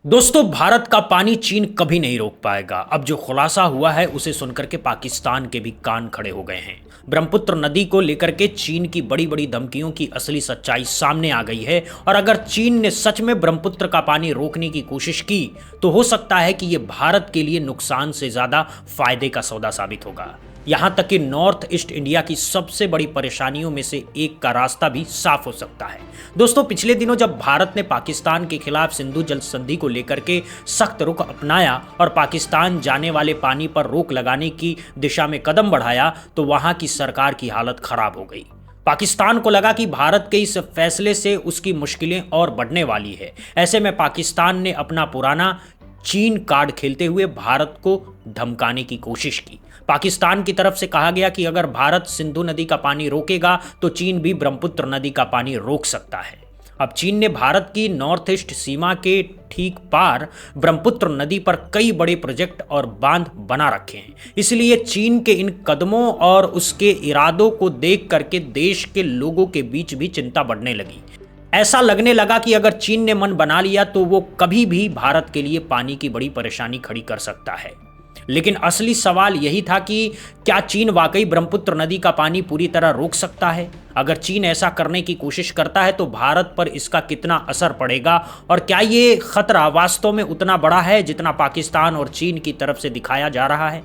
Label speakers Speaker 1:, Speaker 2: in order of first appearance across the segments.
Speaker 1: दोस्तों, भारत का पानी चीन कभी नहीं रोक पाएगा। अब जो खुलासा हुआ है उसे सुनकर के पाकिस्तान के भी कान खड़े हो गए हैं। ब्रह्मपुत्र नदी को लेकर के चीन की बड़ी बड़ी धमकियों की असली सच्चाई सामने आ गई है और अगर चीन ने सच में ब्रह्मपुत्र का पानी रोकने की कोशिश की तो हो सकता है कि यह भारत के लिए नुकसान से ज्यादा फायदे का सौदा साबित होगा। यहां तक कि नॉर्थ ईस्ट इंडिया की सबसे बड़ी परेशानियों में से एक का रास्ता भी साफ हो सकता है। दोस्तों, पिछले दिनों जब भारत ने पाकिस्तान के खिलाफ सिंधु जल संधि को लेकर के सख्त रुख अपनाया और पाकिस्तान जाने वाले पानी पर रोक लगाने की दिशा में कदम बढ़ाया तो वहां की सरकार की हालत खराब हो गई। पाकिस्तान को लगा कि भारत के इस फैसले से उसकी मुश्किलें और बढ़ने वाली है। ऐसे में पाकिस्तान ने अपना पुराना चीन कार्ड खेलते हुए भारत को धमकाने की कोशिश की। पाकिस्तान की तरफ से कहा गया कि अगर भारत सिंधु नदी का पानी रोकेगा तो चीन भी ब्रह्मपुत्र नदी का पानी रोक सकता है। अब चीन ने भारत की नॉर्थ ईस्ट सीमा के ठीक पार ब्रह्मपुत्र नदी पर कई बड़े प्रोजेक्ट और बांध बना रखे हैं। इसलिए चीन के इन कदमों और उसके इरादों को देख करके देश के लोगों के बीच भी चिंता बढ़ने लगी। ऐसा लगने लगा कि अगर चीन ने मन बना लिया तो वो कभी भी भारत के लिए पानी की बड़ी परेशानी खड़ी कर सकता है। लेकिन असली सवाल यही था कि क्या चीन वाकई ब्रह्मपुत्र नदी का पानी पूरी तरह रोक सकता है? अगर चीन ऐसा करने की कोशिश करता है तो भारत पर इसका कितना असर पड़ेगा और क्या ये खतरा वास्तव में उतना बड़ा है जितना पाकिस्तान और चीन की तरफ से दिखाया जा रहा है?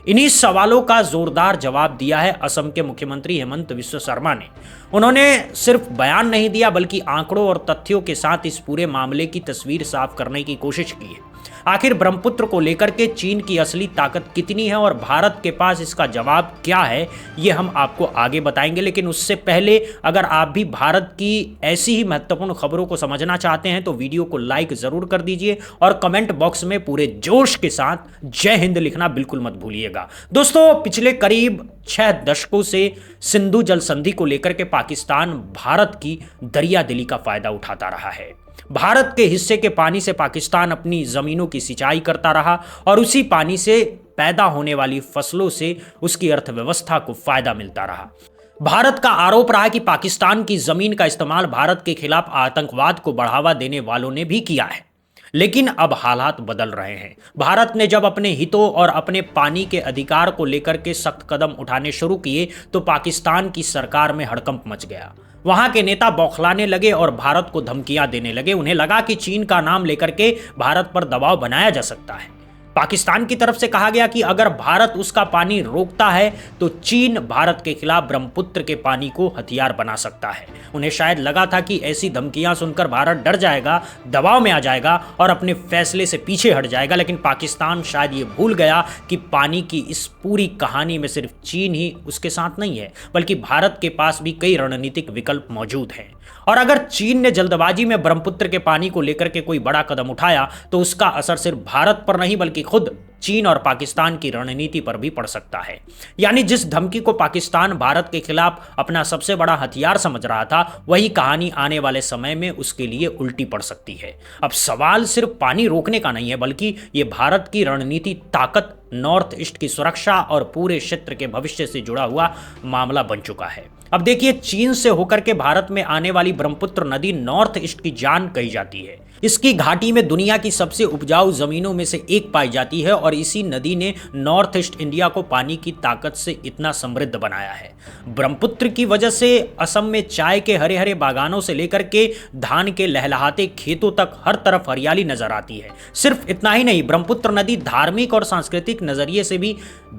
Speaker 1: इन्हीं सवालों का जोरदार जवाब दिया है असम के मुख्यमंत्री हेमंत बिस्वा शर्मा ने। उन्होंने सिर्फ बयान नहीं दिया बल्कि आंकड़ों और तथ्यों के साथ इस पूरे मामले की तस्वीर साफ करने की कोशिश की है। आखिर ब्रह्मपुत्र को लेकर के चीन की असली ताकत कितनी है और भारत के पास इसका जवाब क्या है, ये हम आपको आगे बताएंगे। लेकिन उससे पहले अगर आप भी भारत की ऐसी ही महत्वपूर्ण खबरों को समझना चाहते हैं तो वीडियो को लाइक जरूर कर दीजिए और कमेंट बॉक्स में पूरे जोश के साथ जय हिंद लिखना बिल्कुल मत भूलिएगा। दोस्तों, पिछले करीब 6 दशकों से सिंधु जल संधि को लेकर के पाकिस्तान भारत की दरिया दिली का फायदा उठाता रहा है। भारत के हिस्से के पानी से पाकिस्तान अपनी जमीनों की सिंचाई करता रहा और उसी पानी से पैदा होने वाली फसलों से उसकी अर्थव्यवस्था को फायदा मिलता रहा। भारत का आरोप रहा कि पाकिस्तान की जमीन का इस्तेमाल भारत के खिलाफ आतंकवाद को बढ़ावा देने वालों ने भी किया है। लेकिन अब हालात बदल रहे हैं। भारत ने जब अपने हितों और अपने पानी के अधिकार को लेकर के सख्त कदम उठाने शुरू किए तो पाकिस्तान की सरकार में हड़कंप मच गया। वहां के नेता बौखलाने लगे और भारत को धमकियां देने लगे। उन्हें लगा कि चीन का नाम लेकर के भारत पर दबाव बनाया जा सकता है। पाकिस्तान की तरफ से कहा गया कि अगर भारत उसका पानी रोकता है तो चीन भारत के खिलाफ ब्रह्मपुत्र के पानी को हथियार बना सकता है। उन्हें शायद लगा था कि ऐसी धमकियां सुनकर भारत डर जाएगा, दबाव में आ जाएगा और अपने फैसले से पीछे हट जाएगा। लेकिन पाकिस्तान शायद ये भूल गया कि पानी की इस पूरी कहानी में सिर्फ चीन ही उसके साथ नहीं है बल्कि भारत के पास भी कई रणनीतिक विकल्प मौजूद हैं। और अगर चीन ने जल्दबाजी में ब्रह्मपुत्र के पानी को लेकर के कोई बड़ा कदम उठाया तो उसका असर सिर्फ भारत पर नहीं बल्कि खुद चीन और पाकिस्तान की रणनीति पर भी पड़ सकता है। यानी जिस धमकी को पाकिस्तान भारत के खिलाफ अपना सबसे बड़ा हथियार समझ रहा था वही कहानी आने वाले समय में उसके लिए उल्टी पड़ सकती है। अब सवाल सिर्फ पानी रोकने का नहीं है बल्कि ये भारत की रणनीति ताकत, नॉर्थ ईस्ट की सुरक्षा और पूरे क्षेत्र के भविष्य से जुड़ा हुआ मामला बन चुका है। अब देखिए, चीन से होकर के भारत में आने वाली ब्रह्मपुत्र नदी नॉर्थ ईस्ट की जान कही जाती है। इसकी घाटी में दुनिया की सबसे उपजाऊ जमीनों में से एक पाई जाती है और इसी नदी ने नॉर्थ ईस्ट इंडिया को पानी की ताकत से इतना समृद्ध बनाया है। ब्रह्मपुत्र की वजह से असम में चाय के हरे हरे बागानों से लेकर के धान के लहलहाते खेतों तक हर तरफ हरियाली नजर आती है। सिर्फ इतना ही नहीं, ब्रह्मपुत्र नदी धार्मिक और सांस्कृतिक नजरिए से भी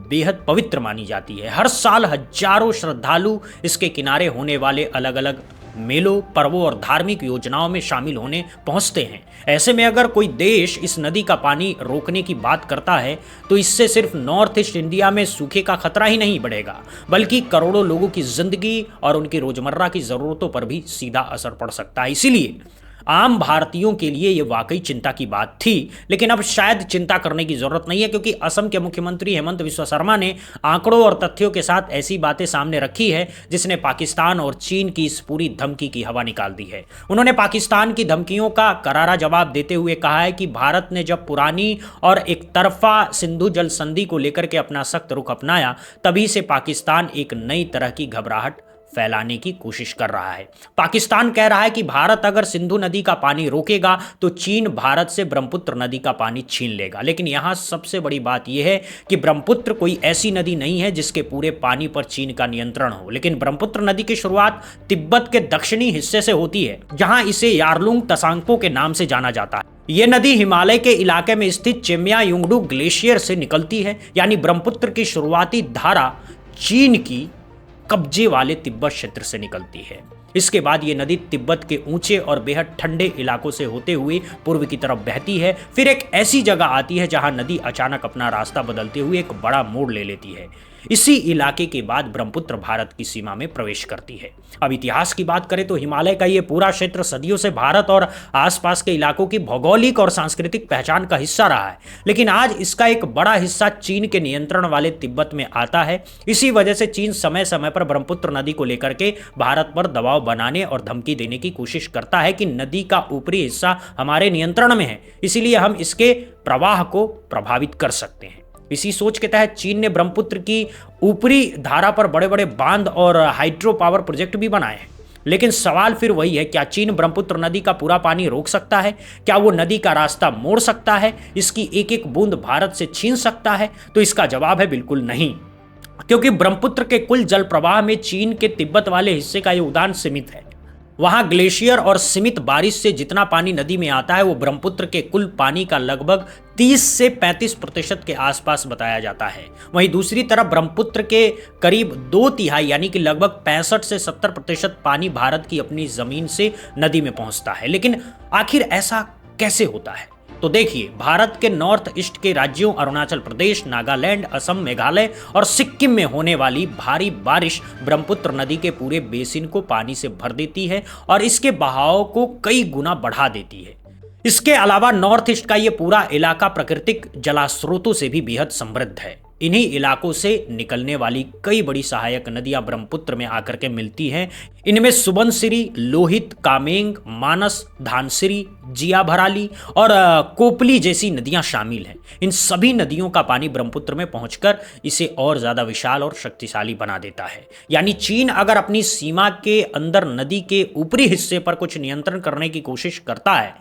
Speaker 1: बेहद पवित्र मानी जाती है। हर साल हजारों श्रद्धालु इसके किनारे होने वाले अलग अलग मेलों, पर्वों और धार्मिक योजनाओं में शामिल होने पहुंचते हैं। ऐसे में अगर कोई देश इस नदी का पानी रोकने की बात करता है तो इससे सिर्फ नॉर्थ ईस्ट इंडिया में सूखे का खतरा ही नहीं बढ़ेगा बल्कि करोड़ों लोगों की जिंदगी और उनकी रोजमर्रा की जरूरतों पर भी सीधा असर पड़ सकता है। इसीलिए आम भारतीयों के लिए ये वाकई चिंता की बात थी। लेकिन अब शायद चिंता करने की जरूरत नहीं है क्योंकि असम के मुख्यमंत्री हेमंत बिस्वा शर्मा ने आंकड़ों और तथ्यों के साथ ऐसी बातें सामने रखी है जिसने पाकिस्तान और चीन की इस पूरी धमकी की हवा निकाल दी है। उन्होंने पाकिस्तान की धमकियों का करारा जवाब देते हुए कहा है कि भारत ने जब पुरानी और एक तरफा सिंधु जल संधि को लेकर के अपना सख्त रुख अपनाया तभी से पाकिस्तान एक नई तरह की घबराहट फैलाने की कोशिश कर रहा है। पाकिस्तान कह रहा है कि भारत अगर सिंधु नदी का पानी रोकेगा तो चीन भारत से ब्रह्मपुत्र नदी का पानी छीन लेगा। लेकिन यहां सबसे बड़ी बात यह है कि ब्रह्मपुत्र कोई ऐसी नदी नहीं है जिसके पूरे पानी पर चीन का नियंत्रण हो, लेकिन ब्रह्मपुत्र नदी की शुरुआत तिब्बत के दक्षिणी हिस्से से होती है, जहां इसे यारलुंग तसांगपो के नाम से जाना जाता है। यह नदी हिमालय के इलाके में स्थित चेम्यायुंगडू ग्लेशियर से निकलती है, यानी ब्रह्मपुत्र की शुरुआती धारा चीन की कब्जे वाले तिब्बत क्षेत्र से निकलती है। इसके बाद ये नदी तिब्बत के ऊंचे और बेहद ठंडे इलाकों से होते हुए पूर्व की तरफ बहती है। फिर एक ऐसी जगह आती है जहां नदी अचानक अपना रास्ता बदलते हुए एक बड़ा मोड़ ले लेती है। इसी इलाके के बाद ब्रह्मपुत्र भारत की सीमा में प्रवेश करती है। अब इतिहास की बात करें तो हिमालय का ये पूरा क्षेत्र सदियों से भारत और आसपास के इलाकों की भौगोलिक और सांस्कृतिक पहचान का हिस्सा रहा है, लेकिन आज इसका एक बड़ा हिस्सा चीन के नियंत्रण वाले तिब्बत में आता है। इसी वजह से चीन समय समय पर ब्रह्मपुत्र नदी को लेकर के भारत पर दबाव बनाने और धमकी देने की कोशिश करता है कि नदी का ऊपरी हिस्सा हमारे नियंत्रण में है, इसीलिए हम इसके प्रवाह को प्रभावित कर सकते हैं। इसी सोच के तहत चीन ने ब्रह्मपुत्र की ऊपरी धारा पर बड़े बड़े बांध और हाइड्रो पावर प्रोजेक्ट भी बनाए हैं। लेकिन सवाल फिर वही है, क्या चीन ब्रह्मपुत्र नदी का पूरा पानी रोक सकता है? क्या वो नदी का रास्ता मोड़ सकता है? इसकी एक एक बूंद भारत से छीन सकता है? तो इसका जवाब है बिल्कुल नहीं, क्योंकि ब्रह्मपुत्र के कुल जल प्रवाह में चीन के तिब्बत वाले हिस्से का योगदान सीमित है। वहां ग्लेशियर और सीमित बारिश से जितना पानी नदी में आता है वो ब्रह्मपुत्र के कुल पानी का लगभग 30 से 35% के आसपास बताया जाता है। वहीं दूसरी तरफ ब्रह्मपुत्र के करीब 2/3 यानी कि लगभग 65 से 70% पानी भारत की अपनी जमीन से नदी में पहुंचता है। लेकिन आखिर ऐसा कैसे होता है? तो देखिए, भारत के नॉर्थ ईस्ट के राज्यों अरुणाचल प्रदेश, नागालैंड, असम, मेघालय और सिक्किम में होने वाली भारी बारिश ब्रह्मपुत्र नदी के पूरे बेसिन को पानी से भर देती है और इसके बहाव को कई गुना बढ़ा देती है। इसके अलावा नॉर्थ ईस्ट का ये पूरा इलाका प्राकृतिक जलास्रोतों से भी बेहद समृद्ध है। इन्हीं इलाकों से निकलने वाली कई बड़ी सहायक नदियां ब्रह्मपुत्र में आकर के मिलती हैं। इनमें सुबनसिरी, लोहित, कामेंग, मानस, धानसिरी, जिया भराली और कोपली जैसी नदियां शामिल हैं। इन सभी नदियों का पानी ब्रह्मपुत्र में पहुंचकर इसे और ज्यादा विशाल और शक्तिशाली बना देता है। यानी चीन अगर अपनी सीमा के अंदर नदी के ऊपरी हिस्से पर कुछ नियंत्रण करने की कोशिश करता है,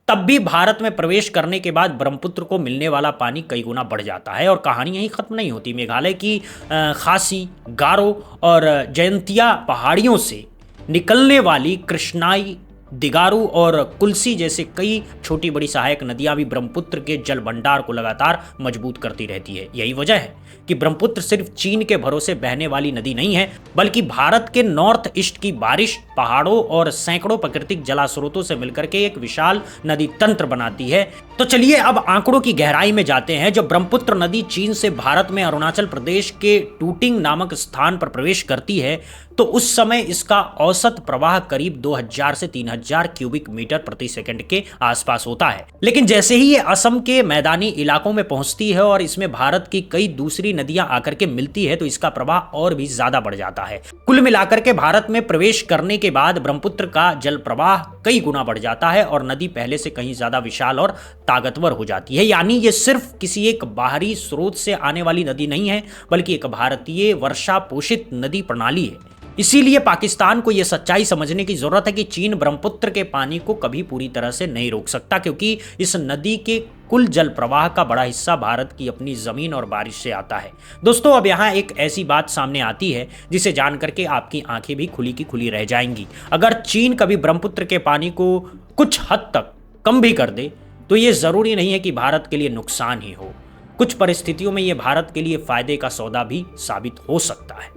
Speaker 1: तब भी भारत में प्रवेश करने के बाद ब्रह्मपुत्र को मिलने वाला पानी कई गुना बढ़ जाता है। और कहानी यहीं खत्म नहीं होती। मेघालय की खासी, गारो और जयंतिया पहाड़ियों से निकलने वाली कृष्णाई, दिगारू और कुल्सी जैसे कई छोटी बड़ी सहायक नदियां भी ब्रह्मपुत्र के जल भंडार को लगातार मजबूत करती रहती है। यही वजह है कि ब्रह्मपुत्र सिर्फ चीन के भरोसे बहने वाली नदी नहीं है, बल्कि भारत के नॉर्थ ईस्ट की बारिश, पहाड़ों और सैकड़ों प्राकृतिक जलास्रोतों से मिलकर के एक विशाल नदी तंत्र बनाती है। तो चलिए अब आंकड़ों की गहराई में जाते हैं। जब ब्रह्मपुत्र नदी चीन से भारत में अरुणाचल प्रदेश के टूटिंग नामक स्थान पर प्रवेश करती है तो उस समय इसका औसत प्रवाह करीब 2000 से 3000 क्यूबिक मीटर प्रति सेकंड के आसपास होता है। लेकिन जैसे ही ये असम के मैदानी इलाकों में पहुंचती है और इसमें भारत की कई दूसरी नदियां आकर के मिलती है तो इसका प्रवाह और भी ज्यादा बढ़ जाता है। कुल मिलाकर के भारत में प्रवेश करने के बाद ब्रह्मपुत्र का जल प्रवाह कई गुना बढ़ जाता है और नदी पहले से कहीं ज्यादा विशाल और ताकतवर हो जाती है। यानी ये सिर्फ किसी एक बाहरी स्रोत से आने वाली नदी नहीं है, बल्कि एक भारतीय वर्षा पोषित नदी प्रणाली है। इसीलिए पाकिस्तान को यह सच्चाई समझने की जरूरत है कि चीन ब्रह्मपुत्र के पानी को कभी पूरी तरह से नहीं रोक सकता, क्योंकि इस नदी के कुल जल प्रवाह का बड़ा हिस्सा भारत की अपनी जमीन और बारिश से आता है। दोस्तों, अब यहाँ एक ऐसी बात सामने आती है जिसे जानकर के आपकी आंखें भी खुली की खुली रह जाएंगी। अगर चीन कभी ब्रह्मपुत्र के पानी को कुछ हद तक कम भी कर दे तो ये जरूरी नहीं है कि भारत के लिए नुकसान ही हो। कुछ परिस्थितियों में यह भारत के लिए फायदे का सौदा भी साबित हो सकता है।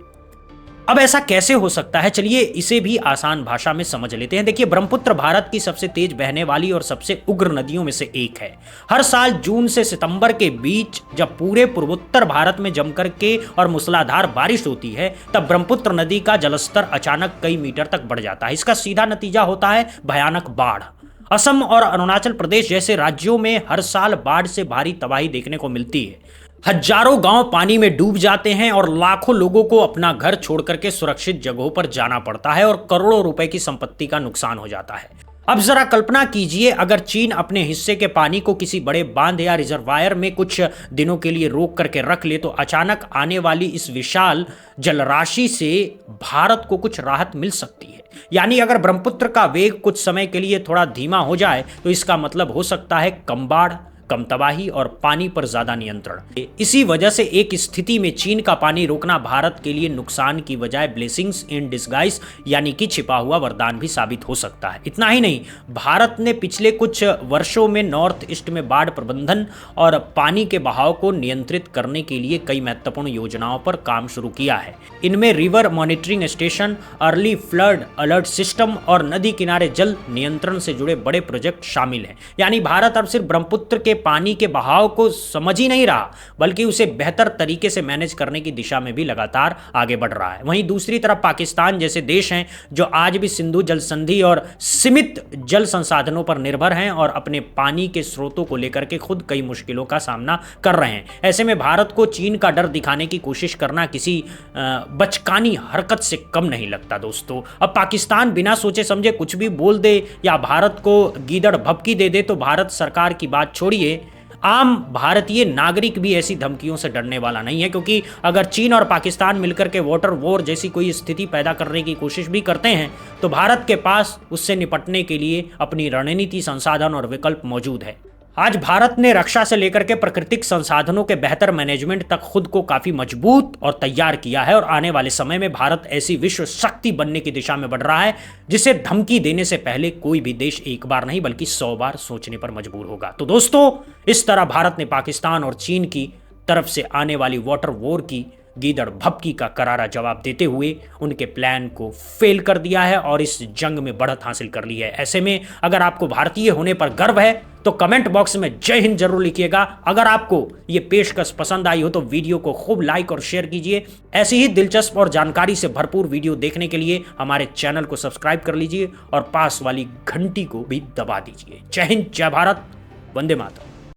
Speaker 1: अब ऐसा कैसे हो सकता है, चलिए इसे भी आसान भाषा में समझ लेते हैं। देखिए, ब्रह्मपुत्र भारत की सबसे तेज बहने वाली और सबसे उग्र नदियों में से एक है। हर साल जून से सितंबर के बीच जब पूरे पूर्वोत्तर भारत में जमकर के और मूसलाधार बारिश होती है, तब ब्रह्मपुत्र नदी का जलस्तर अचानक कई मीटर तक बढ़ जाता है। इसका सीधा नतीजा होता है भयानक बाढ़। असम और अरुणाचल प्रदेश जैसे राज्यों में हर साल बाढ़ से भारी तबाही देखने को मिलती है। हजारों गांव पानी में डूब जाते हैं और लाखों लोगों को अपना घर छोड़ करके सुरक्षित जगहों पर जाना पड़ता है और करोड़ों रुपए की संपत्ति का नुकसान हो जाता है। अब जरा कल्पना कीजिए, अगर चीन अपने हिस्से के पानी को किसी बड़े बांध या रिजर्वायर में कुछ दिनों के लिए रोक करके रख ले, तो अचानक आने वाली इस विशाल जलराशि से भारत को कुछ राहत मिल सकती है। यानी अगर ब्रह्मपुत्र का वेग कुछ समय के लिए थोड़ा धीमा हो जाए तो इसका मतलब हो सकता है कम बाढ़, कम तबाही और पानी पर ज्यादा नियंत्रण। इसी वजह से एक स्थिति में चीन का पानी रोकना भारत के लिए नुकसान की बजाय ब्लेसिंग्स इन डिस्गाइज यानी कि छिपा हुआ वरदान भी साबित हो सकता है। इतना ही नहीं, भारत ने पिछले कुछ वर्षों में नॉर्थ ईस्ट में बाढ़ प्रबंधन और पानी के बहाव को नियंत्रित करने के लिए कई महत्वपूर्ण योजनाओं पर काम शुरू किया है। इनमें river monitoring station, early flood alert system और नदी किनारे जल नियंत्रण से जुड़े बड़े प्रोजेक्ट शामिल हैं। यानी भारत अब सिर्फ ब्रह्मपुत्र के पानी के बहाव को समझ ही नहीं रहा, बल्कि उसे बेहतर तरीके से मैनेज करने की दिशा में भी लगातार आगे बढ़ रहा है। वहीं दूसरी तरफ पाकिस्तान जैसे देश हैं जो आज भी सिंधु जल संधि और सीमित जल संसाधनों पर निर्भर हैं और अपने पानी के स्रोतों को लेकर के खुद कई मुश्किलों का सामना कर रहे हैं। ऐसे में भारत को चीन का डर दिखाने की कोशिश करना किसी बचकानी हरकत से कम नहीं लगता दोस्तों। अब पाकिस्तान बिना सोचे समझे कुछ भी बोल दे या भारत को गीदड़ भभकी दे दे तो भारत सरकार की बात छोड़िए, आम भारतीय नागरिक भी ऐसी धमकियों से डरने वाला नहीं है। क्योंकि अगर चीन और पाकिस्तान मिलकर के वाटर वॉर जैसी कोई स्थिति पैदा करने की कोशिश भी करते हैं तो भारत के पास उससे निपटने के लिए अपनी रणनीति, संसाधन और विकल्प मौजूद है। आज भारत ने रक्षा से लेकर के प्राकृतिक संसाधनों के बेहतर मैनेजमेंट तक खुद को काफी मजबूत और तैयार किया है और आने वाले समय में भारत ऐसी विश्व शक्ति बनने की दिशा में बढ़ रहा है जिसे धमकी देने से पहले कोई भी देश एक बार नहीं बल्कि 100 बार सोचने पर मजबूर होगा। तो दोस्तों, इस तरह भारत ने पाकिस्तान और चीन की तरफ से आने वाली वाटर वॉर की गीदड़ भभकी का करारा जवाब देते हुए उनके प्लान को फेल कर दिया है और इस जंग में बढ़त हासिल कर ली है। ऐसे में अगर आपको भारतीय होने पर गर्व है तो कमेंट बॉक्स में जय हिंद जरूर लिखिएगा। अगर आपको ये पेशकश पसंद आई हो तो वीडियो को खूब लाइक और शेयर कीजिए। ऐसी ही दिलचस्प और जानकारी से भरपूर वीडियो देखने के लिए हमारे चैनल को सब्सक्राइब कर लीजिए और पास वाली घंटी को भी दबा दीजिए। जय हिंद, जय भारत, वंदे मातरम।